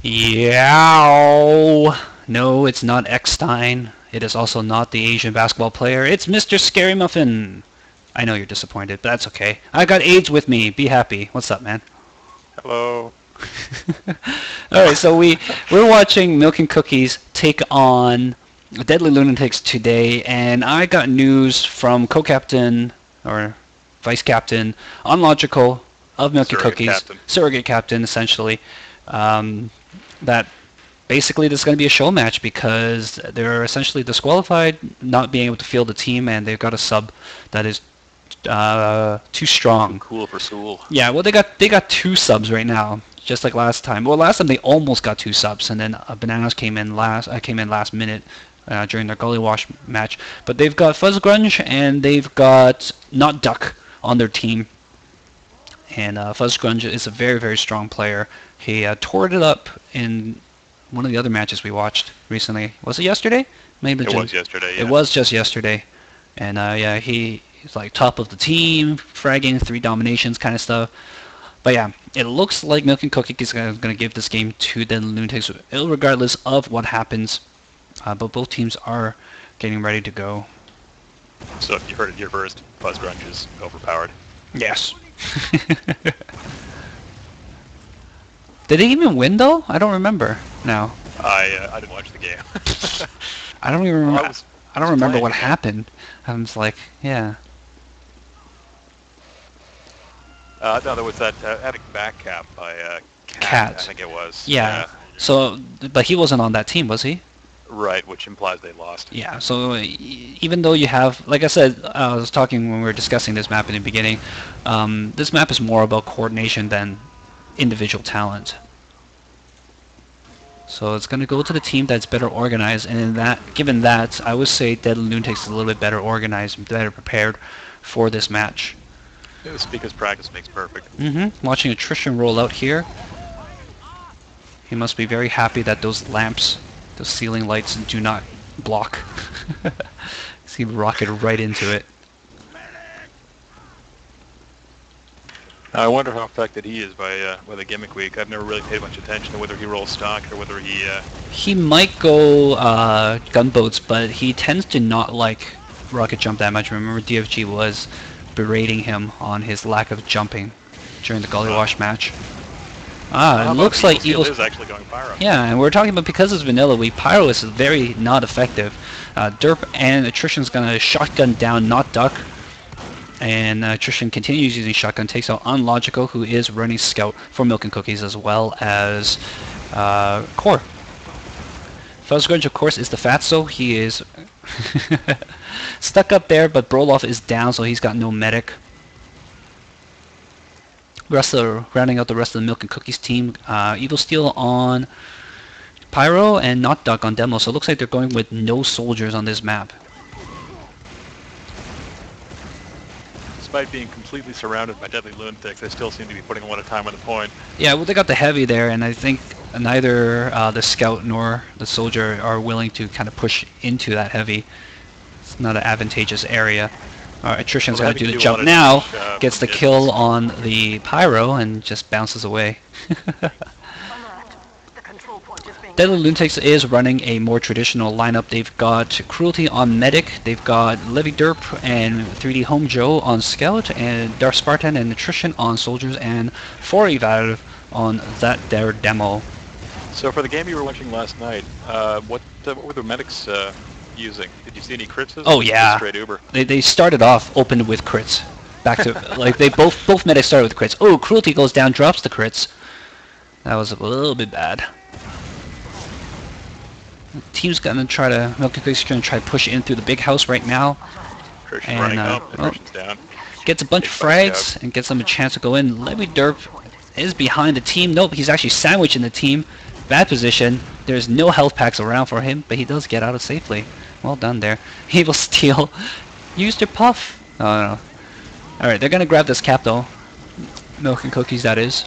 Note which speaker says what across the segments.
Speaker 1: Yow! No, it's not Eckstein. It is also not the Asian basketball player. It's MrScaryMuffin. I know you're disappointed, but that's okay. I got AIDS with me. Be happy. What's up, man?
Speaker 2: Hello.
Speaker 1: Alright, so we're watching Milk and Cookies take on Deadly Lunatics today, and I got news from co-captain, or vice-captain, Unlogical of Milk and Cookies, surrogate captain, essentially, that basically this is going to be a show match because they're essentially disqualified, not being able to field the team, and they've got a sub that is too strong.
Speaker 2: Too cool for school.
Speaker 1: Yeah, well, they got two subs right now, just like last time. Well, last time they almost got two subs, and then Bananas came in last minute during their Gully Wash match. But they've got Fuzz Grunge and they've got Not Duck on their team. And Fuzz Grunge is a very, very strong player. He tore it up in one of the other matches we watched recently. Was it yesterday? Maybe
Speaker 2: it was yesterday, yeah.
Speaker 1: It was just yesterday. And yeah, he's like top of the team, fragging, 3 dominations kind of stuff. But yeah, it looks like Milk and Cookie is going to give this game to the Lunatics, regardless of what happens. But both teams are getting ready to go.
Speaker 2: So if you heard it here first, Fuzz Grunge is overpowered.
Speaker 1: Yes. Did they even win though? I don't remember now.
Speaker 2: I didn't watch the game.
Speaker 1: I don't even remember. I don't remember what
Speaker 2: again.
Speaker 1: happened. I was like, yeah.
Speaker 2: No, there was that attic back cap by
Speaker 1: Cat.
Speaker 2: I think it was.
Speaker 1: Yeah. So, but he wasn't on that team, was he?
Speaker 2: Right, which implies they lost.
Speaker 1: Yeah, so even though you have, like I said, I was talking when we were discussing this map in the beginning, this map is more about coordination than individual talent. So it's going to go to the team that's better organized, and in that, given that, I would say Deadly Lunatics is a little bit better organized, better prepared for this match.
Speaker 2: It's because practice makes perfect.
Speaker 1: Watching attrition roll out here. He must be very happy that those lamps, those ceiling lights, do not block. He rocketed right into it.
Speaker 2: I wonder how affected he is by the gimmick week. I've never really paid much attention to whether he rolls stock or whether he...
Speaker 1: He might go gunboats, but he tends to not like rocket jump that much. Remember, DFG was berating him on his lack of jumping during the Gully Wash match. It looks like
Speaker 2: Evil is actually going Pyro.
Speaker 1: Yeah, and we're talking about because it's vanilla week, Pyro is very not effective. Derp and Attrition's gonna shotgun down Not Duck, and Attrition continues using shotgun, takes out Unlogical, who is running Scout for Milk and Cookies, as well as Core. Fuzz Grunge, of course, is the Fatso. He is stuck up there, but Broloff is down, so he's got no medic. Rounding out the rest of the Milk and Cookies team, Evil Steel on Pyro and Not Duck on Demo, so it looks like they're going with no soldiers on this map.
Speaker 2: Despite being completely surrounded by Deadly Lunatics, they still seem to be putting a lot of time on the point.
Speaker 1: Yeah, well, they got the heavy there, and I think neither the Scout nor the Soldier are willing to kind of push into that heavy. It's not an advantageous area. Attrition's got to do the jump now, gets the kill on the Pyro, and just bounces away. Deadly Lunatics is running a more traditional lineup. They've got Cruelty on Medic, they've got Levy Derp and 3D Home Joe on Scout, and Darth Spartan and Attrition on Soldiers, and 4evative on their demo.
Speaker 2: So for the game you were watching last night, what were the medics using? Did you see any crits?
Speaker 1: Oh yeah,
Speaker 2: straight Uber.
Speaker 1: They started off opened with crits. Back to like they both medics started with crits. Oh, Cruelty goes down, drops the crits. That was a little bit bad. The team's gonna try to Milk and Cookies gonna try to push in through the big house right now.
Speaker 2: And running up, down.
Speaker 1: Gets a bunch of frags and gives them a chance to go in. Levy Derp is behind the team. Nope, he's actually sandwiched in the team. Bad position. There's no health packs around for him, but he does get out of safely. Well done there. Evil Steel used your puff. Oh no. Alright, they're gonna grab this cap though. Milk and Cookies, that is.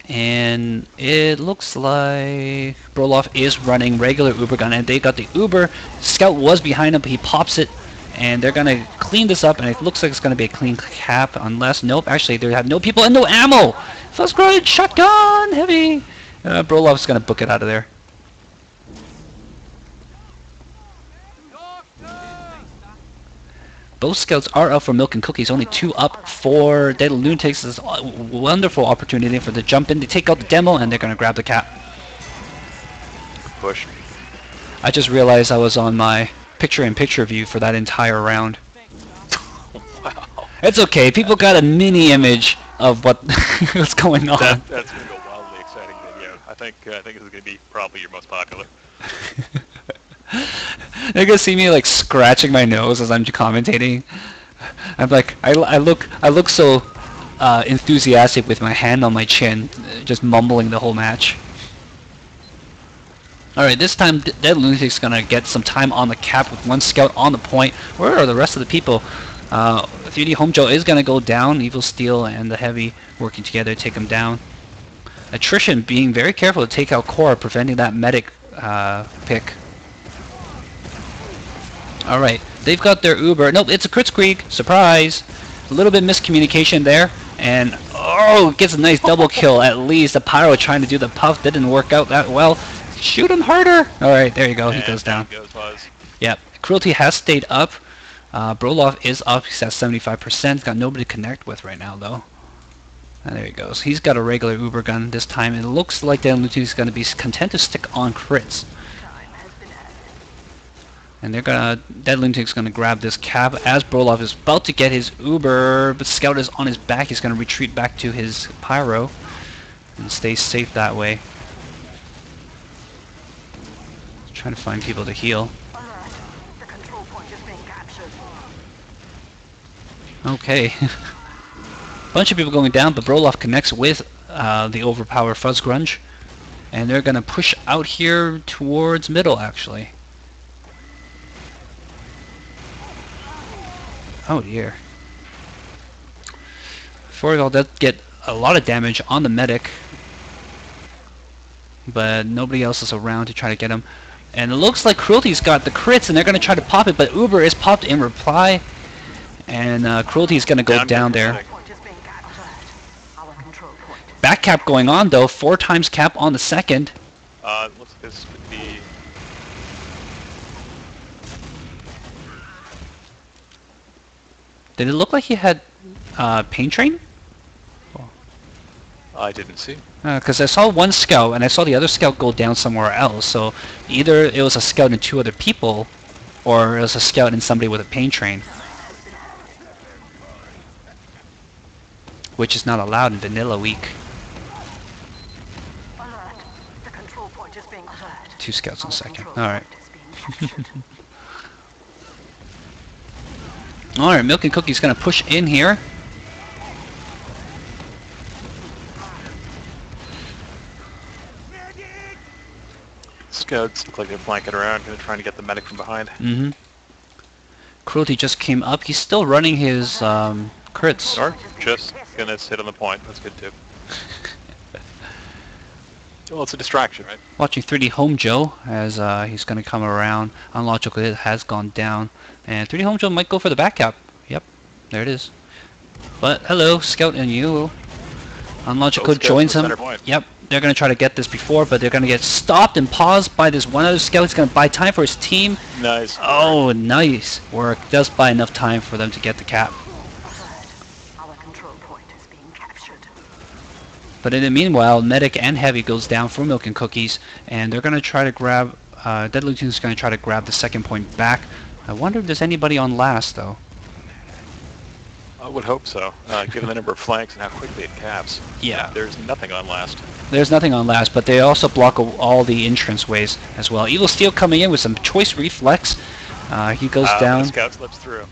Speaker 1: And it looks like Broloff is running regular Uber gun, and they got the Uber. Scout was behind him, but he pops it And they're gonna clean this up, and it looks like it's gonna be a clean cap, unless nope. Actually, they have no people and no ammo. First grade shotgun heavy. Brolov's gonna book it out of there. Both scouts are up for milk and cookies. Only 2 up for Deadly Lunatics. This is a wonderful opportunity for them to jump in. They take out the demo, and they're gonna grab the cap.
Speaker 2: Push.
Speaker 1: I just realized I was on my picture-in-picture view for that entire round.
Speaker 2: Wow.
Speaker 1: It's okay. People got a mini image of what's going on.
Speaker 2: That's going to go wildly exciting video. I think this is going to be probably your most popular.
Speaker 1: They're gonna see me like scratching my nose as I'm commentating. I'm like, I look so enthusiastic with my hand on my chin, just mumbling the whole match. Alright, this time Dead Lunatic's gonna get some time on the cap with 1 scout on the point. Where are the rest of the people? 3D Homejo is gonna go down. Evil Steel and the Heavy working together to take him down. Attrition being very careful to take out Core, preventing that medic pick. Alright, they've got their Uber. Nope, it's a Kritzkrieg. Surprise! A little bit miscommunication there. And, oh, gets a nice double kill at least. The Pyro trying to do the puff didn't work out that well. Shoot him harder! Alright, there you go. He goes down. Yep. Cruelty has stayed up. Brolov is up. He's at 75%. He's got nobody to connect with right now, though. And there he goes. He's got a regular Uber gun this time. It looks like Dead Lunatic's going to be content to stick on crits. And they're gonna, Dead Lunatic's gonna grab this cap as Brolov is about to get his Uber, but Scout is on his back. He's gonna retreat back to his Pyro and stay safe that way. Trying to find people to heal. Okay. Bunch of people going down, but Brolov connects with the overpowered Fuzz Grunge. And they're gonna push out here towards middle, actually. Oh dear. Forgal does get a lot of damage on the medic, but nobody else is around to try to get him. And it looks like Cruelty's got the crits, and they're going to try to pop it, but Uber is popped in reply, and Cruelty's going to go down there. Back cap going on though, 4 times cap on the second.
Speaker 2: Looks like this could be...
Speaker 1: Did it look like he had Pain Train?
Speaker 2: I didn't see.
Speaker 1: Because I saw 1 scout, and I saw the other scout go down somewhere else. So either it was a scout and 2 other people, or it was a scout and somebody with a Pain Train. Which is not allowed in Vanilla Week. 2 scouts in a second. Alright. Alright, Milk and Cookie's gonna push in here.
Speaker 2: Scouts look like they're flanking around, trying to get the medic from behind.
Speaker 1: Mm-hmm. Cruelty just came up. He's still running his crits.
Speaker 2: Or just gonna sit on the point. That's good too. Well, it's a distraction, right?
Speaker 1: Watching 3D Homejo as he's gonna come around. Unlogical Hit has gone down. And 3D Homejo might go for the back cap. Yep, there it is. But hello, Scout and you. Unlogical joins him. Yep, they're going to try to get this before, but they're going to get stopped and paused by this one other Scout. He's going to buy time for his team.
Speaker 2: Nice work.
Speaker 1: Oh, nice work. Does buy enough time for them to get the cap. But in the meanwhile, Medic and Heavy goes down for Milk and Cookies, and they're going to try to grab... Deadly Tunes is going to try to grab the second point back. I wonder if there's anybody on last, though.
Speaker 2: I would hope so, given the number of flanks and how quickly it caps.
Speaker 1: Yeah.
Speaker 2: There's nothing on last.
Speaker 1: There's nothing on last, but they also block all the entrance ways as well. Evil Steel coming in with some choice reflex. He goes down.
Speaker 2: The scout slips through.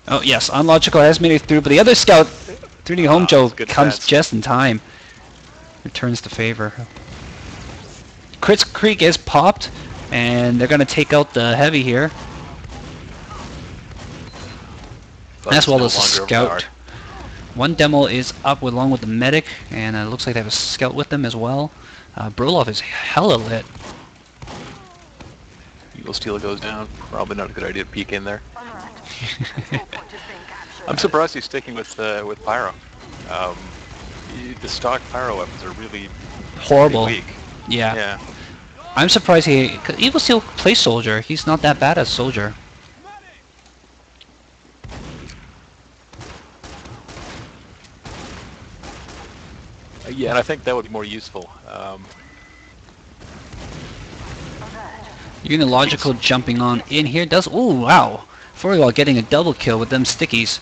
Speaker 1: Oh yes, Unlogical has made it through, but the other scout, 3D Homejo, comes just in time. Returns the favor. Kritzkrieg is popped, and they're going to take out the Heavy here. As well as Scout. One demo is up along with the Medic, and it looks like they have a Scout with them as well. Brolov is hella lit.
Speaker 2: single steel goes down. Probably not a good idea to peek in there. I'm surprised he's sticking with pyro. The stock pyro weapons are really
Speaker 1: horrible.
Speaker 2: weak.
Speaker 1: Yeah. I'm surprised he will still play soldier. He's not that bad as soldier.
Speaker 2: Yeah, and I think that would be more useful.
Speaker 1: Unilogical jumping on in here does. Oh wow! Forwall getting a double kill with them stickies.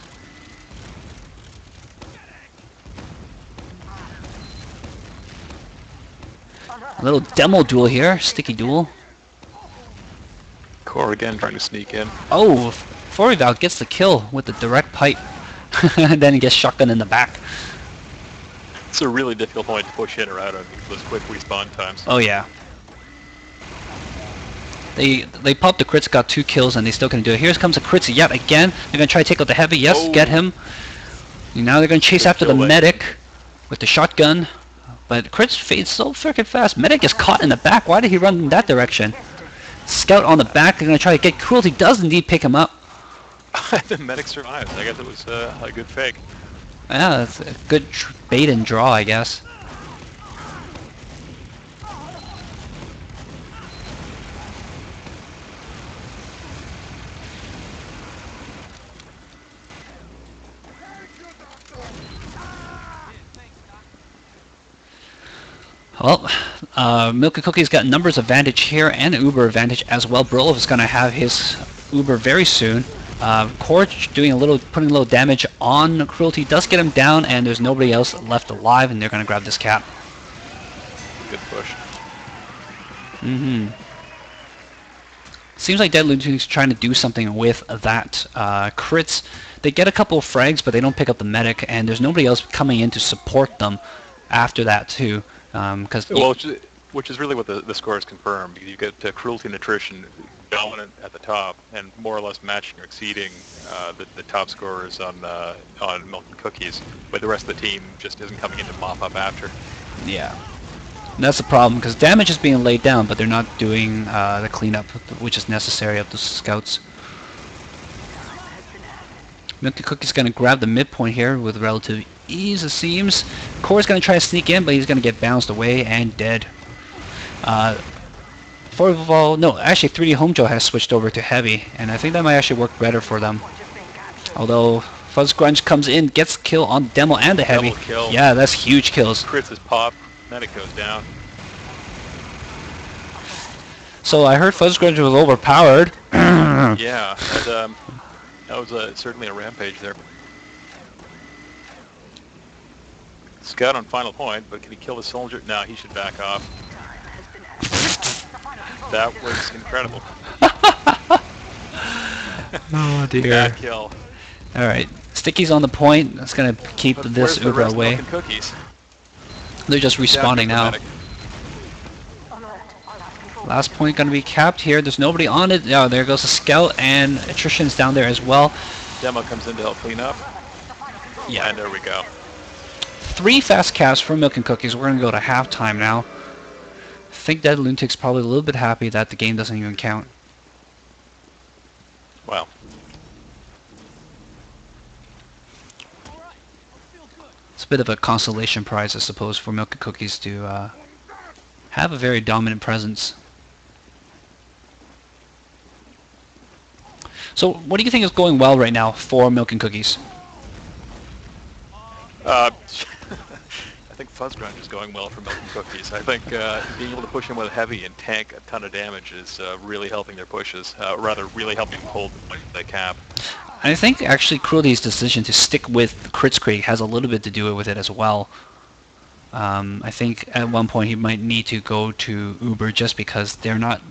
Speaker 1: A little demo duel here, sticky duel.
Speaker 2: Core again trying to sneak in.
Speaker 1: Oh, Forwall gets the kill with the direct pipe. And then he gets shotgun in the back.
Speaker 2: It's a really difficult point to push in or out of those quick respawn times.
Speaker 1: Oh yeah. They popped the crits, got 2 kills, and they still can do it. Here comes a crits yet again. They're gonna try to take out the heavy. Yes,
Speaker 2: oh.
Speaker 1: Get him. And now they're gonna chase after the medic with the shotgun. But crits fades so freaking fast. Medic is caught in the back. Why did he run in that direction? Scout on the back. They're gonna try to get Cruelty. Does indeed pick him up.
Speaker 2: The medic survives. I guess it was a good fake.
Speaker 1: Yeah, that's a good bait and draw, I guess. Well, Milk and Cookie's got numbers advantage here and Uber advantage as well. Brolov is going to have his Uber very soon. Korch putting a little damage on Cruelty, does get him down, and there's nobody else left alive, and they're going to grab this cap.
Speaker 2: Good push.
Speaker 1: Seems like Dead Lunatics trying to do something with that crits. They get a couple of frags, but they don't pick up the medic, and there's nobody else coming in to support them after that too.
Speaker 2: Which is really what the score is confirmed. You get Cruelty and Attrition dominant at the top, and more or less matching or exceeding the top scorers on Milk and Cookies, but the rest of the team just isn't coming in to mop up after.
Speaker 1: Yeah, and that's the problem, because damage is being laid down, but they're not doing the cleanup, which is necessary of the scouts. Milk and Cookie's going to grab the midpoint here with relative ease, it seems. Core's going to try to sneak in, but he's going to get bounced away and dead. No, actually 3D Homejo has switched over to heavy, and I think that might actually work better for them. Although Fuzz Grunge comes in, gets kill on demo and the heavy.
Speaker 2: Double kill.
Speaker 1: Yeah, that's huge kills.
Speaker 2: Crits is pop, medic goes down.
Speaker 1: So I heard Fuzz Grunge was overpowered.
Speaker 2: Yeah, and, that was certainly a rampage there. Scout on final point, but can he kill the soldier? No, he should back off. That was incredible.
Speaker 1: Oh dear.
Speaker 2: Bad kill.
Speaker 1: Alright, Sticky's on the point. That's going to keep this Uber away.
Speaker 2: Cookies?
Speaker 1: They're just respawning now. Last point going to be capped here. There's nobody on it. Oh, there goes the scout, and Attrition's down there as well.
Speaker 2: Demo comes in to help clean up.
Speaker 1: Yeah.
Speaker 2: And there we go.
Speaker 1: 3 fast caps for Milk and Cookies. We're going to go to halftime now. I think Dead Lunatic's probably a little bit happy that the game doesn't even count.
Speaker 2: Well.
Speaker 1: It's a bit of a consolation prize, I suppose, for Milk and Cookies to have a very dominant presence. So, what do you think is going well right now for Milk and Cookies?
Speaker 2: I think Fuzz Grunge is going well for Milk and Cookies. I think being able to push in with heavy and tank a ton of damage is really helping their pushes. Rather, really helping hold the cap.
Speaker 1: I think actually Cruelty's decision to stick with Kritzkrieg has a little bit to do with it as well. I think at one point he might need to go to Uber just because they're not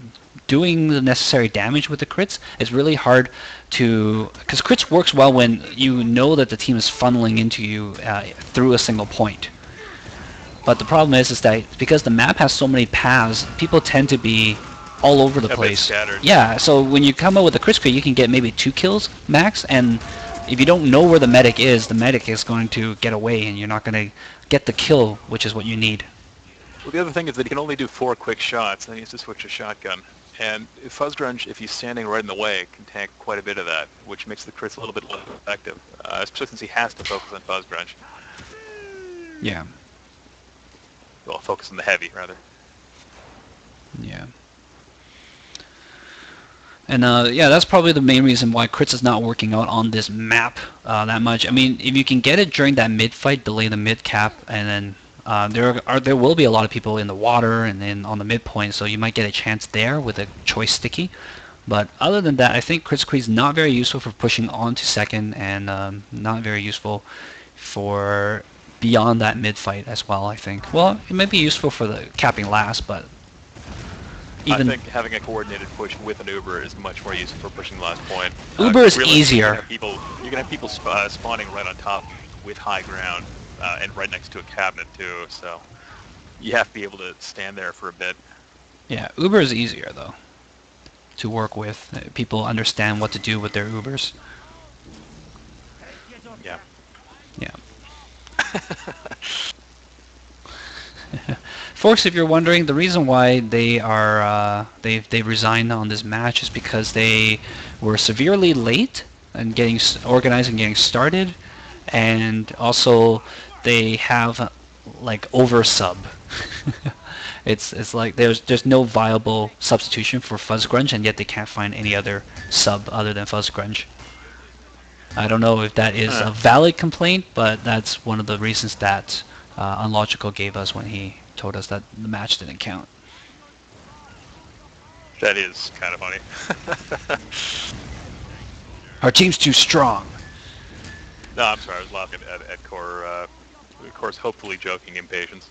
Speaker 1: doing the necessary damage with the crits. It's really hard to... because crits works well when you know that the team is funneling into you through a single point. But the problem is that because the map has so many paths, people tend to be all over the place.
Speaker 2: Scattered.
Speaker 1: Yeah, so when you come out with a Kritzkrieg, you can get maybe 2 kills max, and if you don't know where the medic is going to get away, and you're not going to get the kill, which is what you need.
Speaker 2: Well, the other thing is that he can only do 4 quick shots, and he has to switch to shotgun. And Fuzz Grunge, if he's standing right in the way, can tank quite a bit of that, which makes the crits a little bit less effective, especially since he has to focus on Fuzz Grunge.
Speaker 1: Yeah.
Speaker 2: Well, focus on the heavy, rather.
Speaker 1: Yeah. And yeah, that's probably the main reason why crits is not working out on this map that much. I mean, if you can get it during that mid fight, delay the mid cap, and then there will be a lot of people in the water and then on the midpoint, so you might get a chance there with a choice sticky. But other than that, I think crit squeeze is not very useful for pushing on to second, and not very useful for beyond that mid fight as well. I think. Well, it might be useful for the capping last, but.
Speaker 2: I think having a coordinated push with an Uber is much more useful for pushing the last point.
Speaker 1: Uber is
Speaker 2: really,
Speaker 1: easier.
Speaker 2: You can have people spawning right on top with high ground and right next to a cabinet too. So you have to be able to stand there for a bit.
Speaker 1: Yeah, Uber is easier though to work with. People understand what to do with their Ubers.
Speaker 2: Yeah.
Speaker 1: Yeah. Folks, if you're wondering, the reason why they are they resigned on this match is because they were severely late in getting organized and getting started, and also they have like over sub. It's like there's no viable substitution for Fuzz Grunge, and yet they can't find any other sub other than Fuzz Grunge. I don't know if that is a valid complaint, but that's one of the reasons that Unlogical gave us when he told us that the match didn't count.
Speaker 2: That is kind of funny.
Speaker 1: Our team's too strong.
Speaker 2: No, I'm sorry. I was laughing at Core's hopefully joking impatience.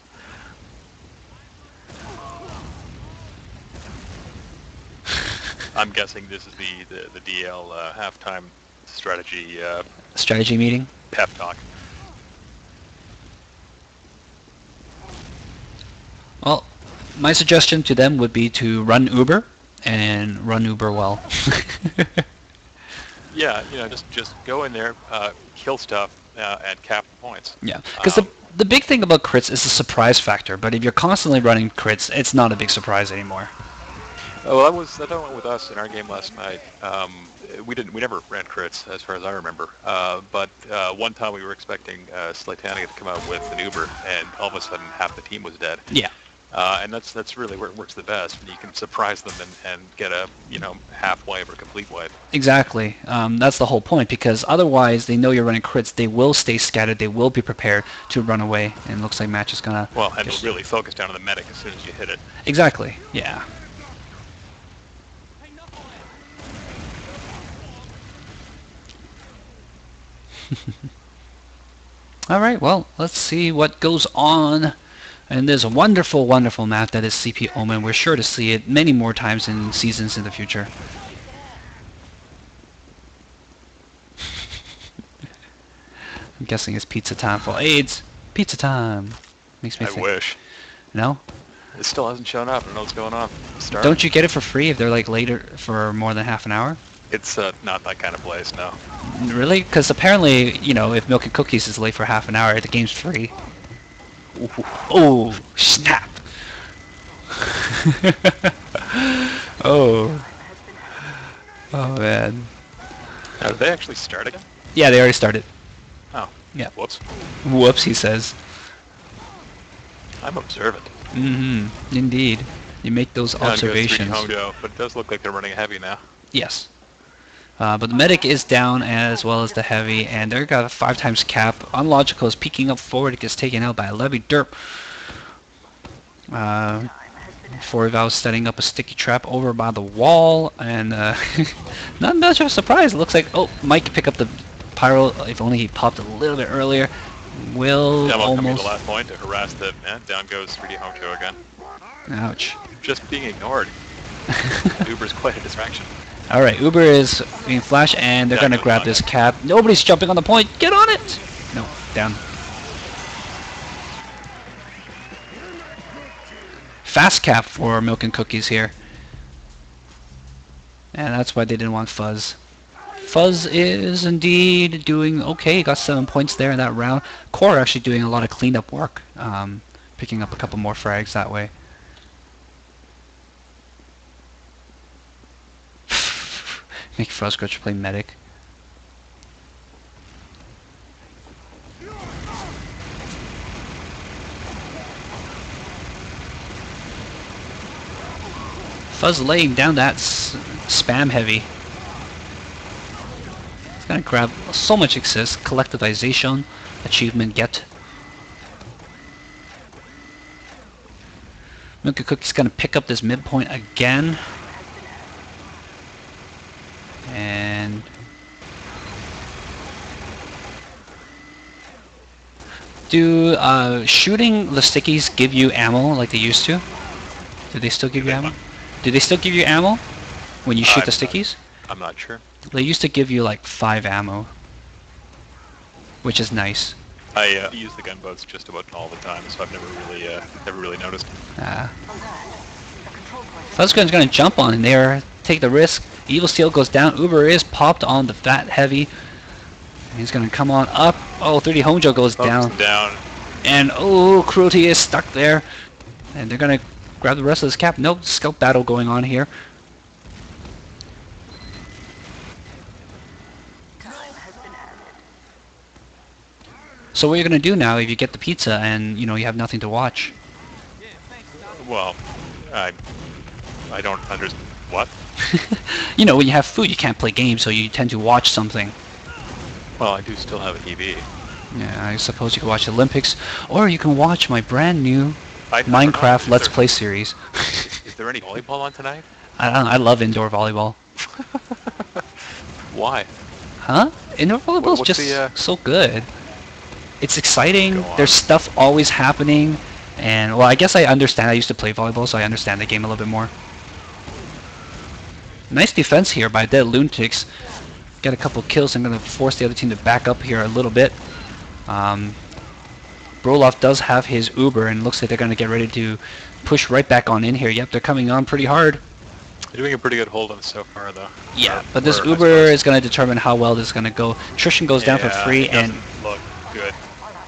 Speaker 2: I'm guessing this is the DL halftime strategy
Speaker 1: meeting.
Speaker 2: Pep talk.
Speaker 1: Well, my suggestion to them would be to run Uber and run Uber well.
Speaker 2: Yeah, just go in there, kill stuff, and cap points.
Speaker 1: Yeah, because the big thing about crits is the surprise factor. But if you're constantly running crits, it's not a big surprise anymore.
Speaker 2: Well, that went with us in our game last night. We never ran crits, as far as I remember. But one time we were expecting Slaytanica to come out with an Uber, and all of a sudden half the team was dead.
Speaker 1: Yeah.
Speaker 2: And that's really where it works the best, when you can surprise them and get a half wipe or complete wipe.
Speaker 1: Exactly. That's the whole point, because otherwise they know you're running crits. They will stay scattered. They will be prepared to run away. And it looks like match is gonna.
Speaker 2: Well, and they'll really focus down on the medic as soon as you hit it.
Speaker 1: Exactly. Yeah. All right. Well, let's see what goes on. And there's a wonderful, wonderful map that is CP Omen. We're sure to see it many more times in seasons in the future. I'm guessing it's pizza time for AIDS. Pizza time. Makes me think.
Speaker 2: I wish.
Speaker 1: No?
Speaker 2: It still hasn't shown up. I don't know what's going on.
Speaker 1: Don't you get it for free if they're like later for more than half an hour?
Speaker 2: It's not that kind of place, no.
Speaker 1: Really? Because apparently, if Milk and Cookies is late for half an hour, the game's free. Oh, snap! Oh man.
Speaker 2: Now, did they actually start again?
Speaker 1: Yeah, they already started.
Speaker 2: Oh.
Speaker 1: Yeah.
Speaker 2: Whoops.
Speaker 1: Whoops, he says.
Speaker 2: I'm observant.
Speaker 1: Mm-hmm. Indeed. You make those observations.
Speaker 2: But it does look like they're running heavy now.
Speaker 1: Yes. But the medic is down as well as the heavy, and they've got a 5x cap. Unlogical is peeking up forward. It gets taken out by a Levy Derp. Forval setting up a sticky trap over by the wall, and not much of a surprise. It looks like, Mike pick up the pyro. If only he popped a little bit earlier. Will
Speaker 2: almost coming to
Speaker 1: almost.
Speaker 2: the last point to harass the man. Down goes 3D Honcho again.
Speaker 1: Ouch.
Speaker 2: Just being ignored. Uber's quite a distraction.
Speaker 1: Alright, Uber is being flashed, and they're going to grab this cap. Nobody's jumping on the point. Get on it! No, down. Fast cap for Milk and Cookies here. And that's why they didn't want Fuzz. Fuzz is indeed doing okay. Got 7 points there in that round. Core actually doing a lot of cleanup work. Picking up a couple more frags that way. Make Fuzzcrunch play medic. Fuzz laying down that spam heavy. It's gonna grab so much success. Collectivization achievement get. Milky Cookie's gonna pick up this midpoint again. And do shooting the stickies give you ammo like they used to? Do they still give you ammo? Do they still give you ammo when you shoot the stickies?
Speaker 2: I'm not sure.
Speaker 1: They used to give you like 5 ammo, which is nice.
Speaker 2: I use the gunboats just about all the time, so I've never really noticed.
Speaker 1: Fuzzgun's gonna jump on in there, take the risk. Evil Steel goes down. Uber is popped on the fat heavy. He's gonna come on up. Oh, 30 Honjo goes down. And oh, Cruelty is stuck there. And they're gonna grab the rest of this cap. Nope, scout battle going on here. So what you're gonna do now if you get the pizza and you have nothing to watch?
Speaker 2: Well, I don't understand what.
Speaker 1: When you have food, you can't play games, so you tend to watch something.
Speaker 2: Well, I do still have a TV.
Speaker 1: Yeah, I suppose you can watch the Olympics, or you can watch my brand new Minecraft Let's Play series.
Speaker 2: Is there any volleyball on tonight?
Speaker 1: I don't know, I love indoor volleyball.
Speaker 2: Why?
Speaker 1: Huh? Indoor volleyball is just so good. It's exciting. There's stuff always happening, and well, I guess I understand. I used to play volleyball, so I understand the game a little bit more. Nice defense here by Dead Lunatics. Get a couple kills. I'm going to force the other team to back up here a little bit. Broloff does have his Uber, and looks like they're going to get ready to push right back on in here. Yep, they're coming on pretty hard.
Speaker 2: They're doing a pretty good hold on so far, though.
Speaker 1: Yeah, but this Uber is going to determine how well this is going to go. Attrition goes down for free, and
Speaker 2: look good.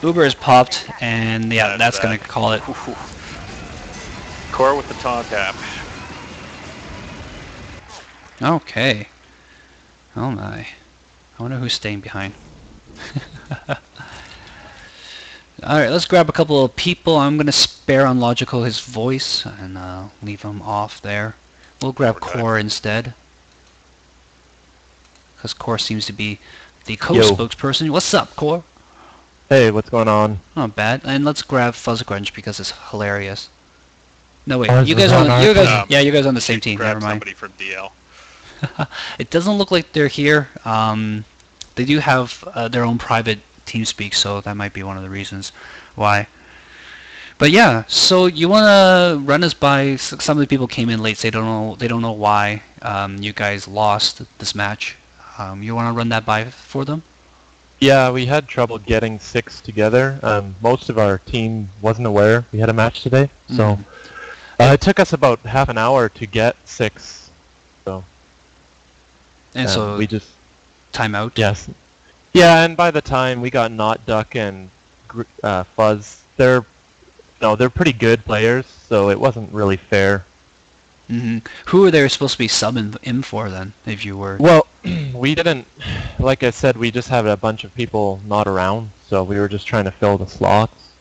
Speaker 1: Uber is popped, and yeah, that's going to call it.
Speaker 2: Core with the taunt tap.
Speaker 1: Okay. Oh my. I wonder who's staying behind. Alright, let's grab a couple of people. I'm going to spare Unlogical his voice and leave him off there. We'll grab Core instead. Because Core seems to be the co-spokesperson. What's up, Core?
Speaker 3: Hey, what's going on?
Speaker 1: Not bad. And let's grab Fuzzgrunge because it's hilarious. No wait, you guys are on the same team. Never mind.
Speaker 2: Somebody from DL.
Speaker 1: It doesn't look like they're here. They do have their own private TeamSpeak, so that might be one of the reasons why. But yeah, so you want to run us by some of the people came in late. So they don't know why you guys lost this match. You want to run that by for them?
Speaker 3: Yeah, we had trouble getting 6 together. Most of our team wasn't aware we had a match today, so it took us about half an hour to get 6. So.
Speaker 1: And so
Speaker 3: we just
Speaker 1: timeout.
Speaker 3: Yes. Yeah, and by the time we got Not Duck and Fuzz, they're pretty good players, so it wasn't really fair.
Speaker 1: Who were they supposed to be subbing in for then, if you were?
Speaker 3: Well, we didn't. Like I said, we just had a bunch of people not around, so we were just trying to fill the slots.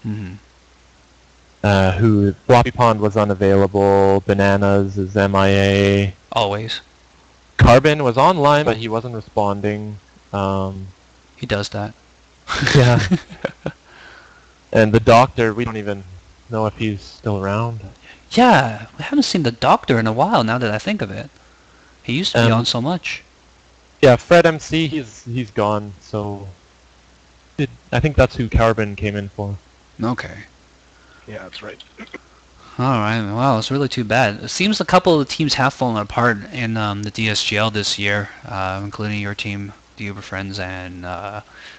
Speaker 3: Who Floppy Pond was unavailable. Bananas is MIA.
Speaker 1: Always. Carbon
Speaker 3: was online, but he wasn't responding.
Speaker 1: He does that.
Speaker 3: Yeah. And the doctor, we don't even know if he's still around.
Speaker 1: Yeah, we haven't seen the doctor in a while now that I think of it. He used to be on so much.
Speaker 3: Yeah, Fred MC, he's gone, so I think that's who Carbon came in for.
Speaker 1: Okay.
Speaker 2: Yeah, that's right.
Speaker 1: Alright, well, it's really too bad. It seems a couple of the teams have fallen apart in the DSGL this year, including your team, the Uber Friends, and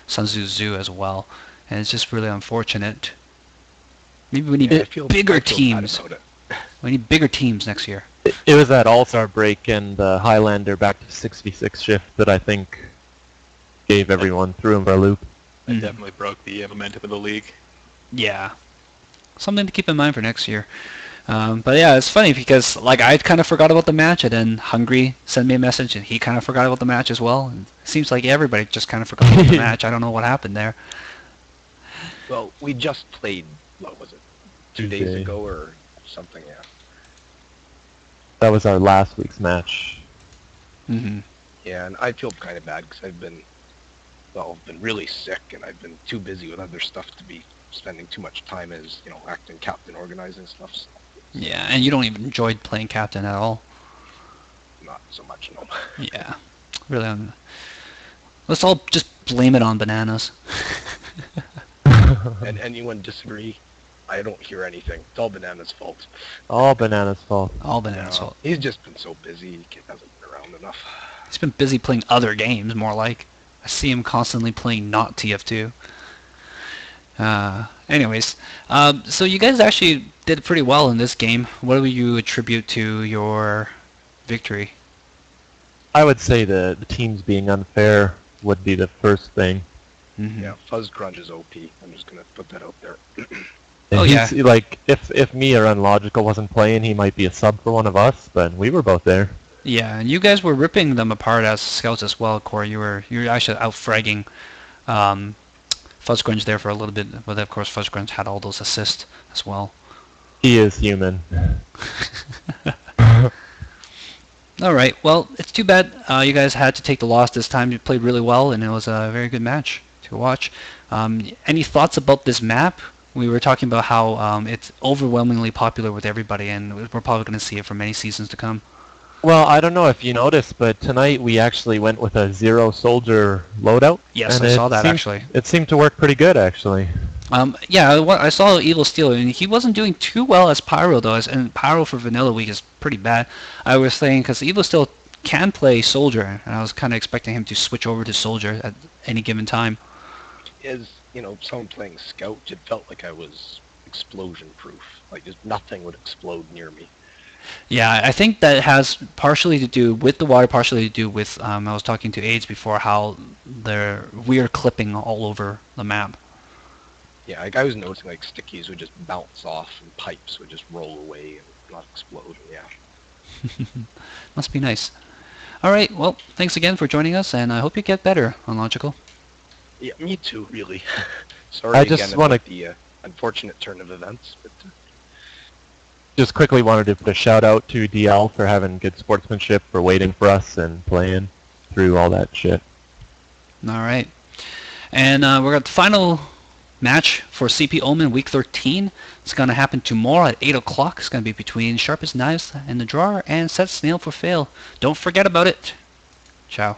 Speaker 1: Sunzu Zoo as well. And it's just really unfortunate. Maybe we need bigger teams. We need bigger teams next year.
Speaker 3: It was that All-Star break and the Highlander back to 66 shift that I think gave everyone through for a loop.
Speaker 2: It definitely broke the momentum of the league.
Speaker 1: Yeah. Something to keep in mind for next year. But yeah, it's funny because like I kind of forgot about the match, and then Hungry sent me a message, and he kind of forgot about the match as well. And it seems like everybody just kind of forgot about the match. I don't know what happened there.
Speaker 4: Well, we just played, what was it, 2 days
Speaker 3: Tuesday.
Speaker 4: ago or something, yeah.
Speaker 3: That was our last week's match.
Speaker 1: Hmm.
Speaker 4: Yeah, and I feel kind of bad because I've been really sick, and I've been too busy with other stuff to be spending too much time as, acting captain, organizing stuff, so
Speaker 1: Yeah, and you don't even enjoy playing captain at all.
Speaker 4: not so much, no.
Speaker 1: Yeah, really. Let's all just blame it on bananas.
Speaker 4: And anyone disagree? I don't hear anything. It's all Banana's fault.
Speaker 3: All Banana's fault.
Speaker 1: All bananas'
Speaker 4: No,
Speaker 1: fault.
Speaker 4: he's just been so busy, he hasn't been around enough.
Speaker 1: He's been busy playing other games, more like. I see him constantly playing not TF2. Anyways, so you guys actually did pretty well in this game. What would you attribute to your victory?
Speaker 3: I would say the teams being unfair would be the first thing.
Speaker 1: Mm-hmm.
Speaker 4: Yeah, Fuzz Grunge is OP. I'm just gonna put that out there.
Speaker 1: Oh,
Speaker 3: He's,
Speaker 1: yeah.
Speaker 3: like, if me or Unlogical wasn't playing, he might be a sub for one of us, but we were both there.
Speaker 1: Yeah, and you guys were ripping them apart as scouts as well, Corey. You were actually out fragging Fuzz Grunge there for a little bit, but of course Fuzz Grunge had all those assists as well.
Speaker 3: He is human.
Speaker 1: All right, well, it's too bad you guys had to take the loss this time. You played really well, and it was a very good match to watch. Any thoughts about this map? We were talking about how it's overwhelmingly popular with everybody, and we're probably going to see it for many seasons to come.
Speaker 3: Well, I don't know if you noticed, but tonight we actually went with a 0 soldier loadout.
Speaker 1: Yes,
Speaker 3: and
Speaker 1: I saw that,
Speaker 3: seemed,
Speaker 1: actually.
Speaker 3: It seemed to work pretty good, actually.
Speaker 1: Yeah, I saw Evil Steel, and he wasn't doing too well as Pyro, though, and Pyro for Vanilla Week is pretty bad. I was saying, because Evil Steel can play Soldier, and I was kind of expecting him to switch over to Soldier at any given time.
Speaker 4: As, someone playing Scout, it felt like I was explosion-proof. Like, just nothing would explode near me.
Speaker 1: Yeah, I think that has partially to do with the water, partially to do with, I was talking to AIDS before, how they're weird clipping all over the map.
Speaker 4: Yeah, like I was noticing, like, stickies would just bounce off, and pipes would just roll away and not explode, yeah.
Speaker 1: Must be nice. All right, well, thanks again for joining us, and I hope you get better, Unlogical.
Speaker 4: Yeah, me too, really. Sorry
Speaker 3: I
Speaker 4: again
Speaker 3: just wanna-
Speaker 4: about the unfortunate turn of events, but...
Speaker 3: Just quickly wanted to put a shout out to DL for having good sportsmanship, for waiting for us and playing through all that shit.
Speaker 1: All right. And we're at the final match for CP Omen Week 13. It's going to happen tomorrow at 8 o'clock. It's going to be between Sharpest Knives in the Drawer and Set Snail for Fail. Don't forget about it. Ciao.